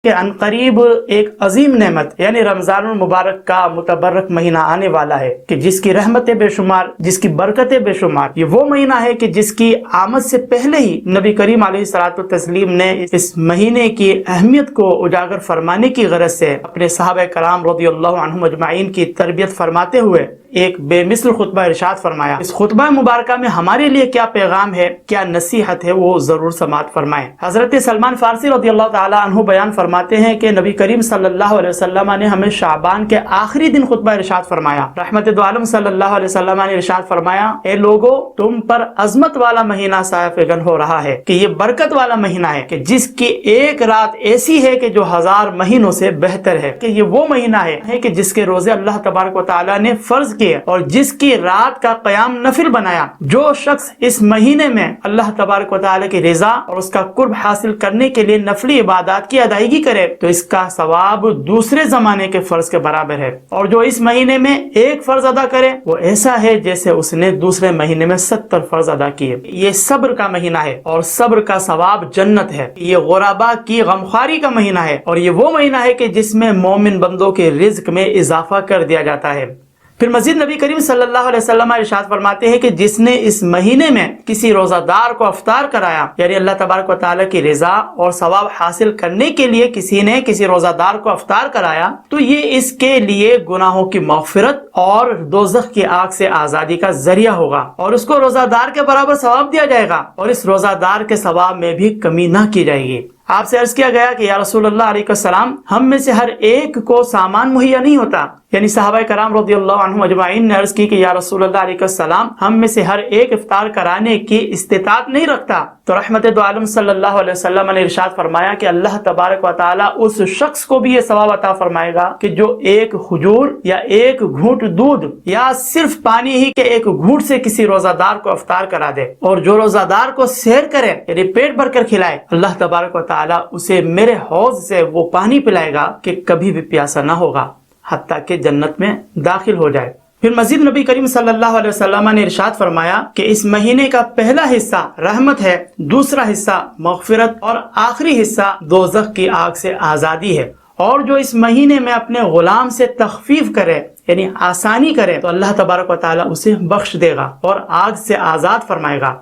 کہ عنقریب ایک عظیم نعمت یعنی رمضان المبارک کا متبرک مہینہ آنے والا ہے کہ جس کی رحمتیں بے شمار، جس کی برکتیں بے شمار۔ یہ وہ مہینہ ہے کہ جس کی آمد سے پہلے ہی نبی کریم علیہ الصلوۃ والتسلیم نے اس مہینے کی اہمیت کو اجاگر فرمانے کی غرض سے اپنے صحابہ کرام رضی اللہ عنہم اجمعین کی تربیت فرماتے ہوئے ایک بے مثل خطبہ ارشاد فرمایا۔ اس خطبہ مبارکہ میں ہمارے لیے کیا پیغام ہے، کیا نصیحت ہے، وہ ضرور سماعت فرمائیں۔ حضرت سلمان فارسی رضی اللہ تعالی عنہ بیان فرماتے ہیں کہ نبی کریم صلی اللہ علیہ وسلم نے ہمیں شعبان کے آخری دن خطبہ ارشاد فرمایا۔ رحمت دو عالم صلی اللہ علیہ وسلم نے ارشاد فرمایا، اے لوگو، تم پر عظمت والا مہینہ سایہ فگن ہو رہا ہے کہ یہ برکت والا مہینہ ہے کہ جس کی ایک رات ایسی ہے کہ جو 1000 مہینوں سے بہتر ہے، کہ یہ وہ مہینہ ہے کہ جس کے روزے اللہ تبارک و تعالی نے فرض کیے اور جس کی رات کا قیام نفل بنایا۔ جو شخص اس مہینے میں اللہ تبارک و تعالی کی رضا اور اس کا قرب حاصل کرنے کے لیے نفلی عبادات کی ادائیگی کرے تو اس کا ثواب دوسرے زمانے کے فرض کے برابر ہے، اور جو اس مہینے میں ایک فرض ادا کرے وہ ایسا ہے جیسے اس نے دوسرے مہینے میں 70 فرض ادا کیے۔ یہ صبر کا مہینہ ہے اور صبر کا ثواب جنت ہے۔ یہ غربا کی غمخواری کا مہینہ ہے اور یہ وہ مہینہ ہے کہ جس میں مومن بندوں کے رزق میں اضافہ کر دیا جاتا ہے۔ پھر مزید نبی کریم صلی اللہ علیہ وسلم ارشاد فرماتے ہیں کہ جس نے اس مہینے میں کسی روزہ دار کو افطار کرایا، یعنی اللہ تبارک و تعالیٰ کی رضا اور ثواب حاصل کرنے کے لیے کسی نے کسی روزہ دار کو افطار کرایا، تو یہ اس کے لیے گناہوں کی مغفرت اور دوزخ کی آگ سے آزادی کا ذریعہ ہوگا، اور اس کو روزہ دار کے برابر ثواب دیا جائے گا، اور اس روزہ دار کے ثواب میں بھی کمی نہ کی جائے گی۔ آپ سے عرض کیا گیا کہ یا رسول اللہ علیہ السلام، ہم میں سے ہر ایک کو سامان مہیا نہیں ہوتا، یعنی صحابہ کرام رضی اللہ عنہم اجمعین نے عرض کی کہ یا رسول اللہ علیہ السلام، ہم میں سے ہر ایک افطار کرانے کی استطاعت نہیں رکھتا۔ تو رحمت دو عالم صلی اللہ علیہ وسلم نے ارشاد فرمایا کہ اللہ تبارک و تعالی اس شخص کو بھی یہ ثواب عطا فرمائے گا کہ جو ایک کھجور یا ایک گھونٹ دودھ یا صرف پانی ہی کے ایک گھونٹ سے کسی روزہ دار کو افطار کرا دے، اور جو روزہ دار کو سحر کرے یعنی پیٹ بھر کر کھلائے، اللہ تبارک و تعالی اسے میرے حوض سے وہ پانی پلائے گا کہ کبھی بھی پیاسا نہ ہوگا حتیٰ کہ جنت میں داخل ہو جائے۔ پھر مزید نبی کریم صلی اللہ علیہ وسلم نے ارشاد فرمایا کہ اس مہینے کا پہلا حصہ رحمت ہے، دوسرا حصہ مغفرت اور آخری حصہ دوزخ کی آگ سے آزادی ہے، اور جو اس مہینے میں اپنے غلام سے تخفیف کرے یعنی آسانی کرے تو اللہ تبارک و تعالی اسے بخش دے گا اور آگ سے آزاد فرمائے گا۔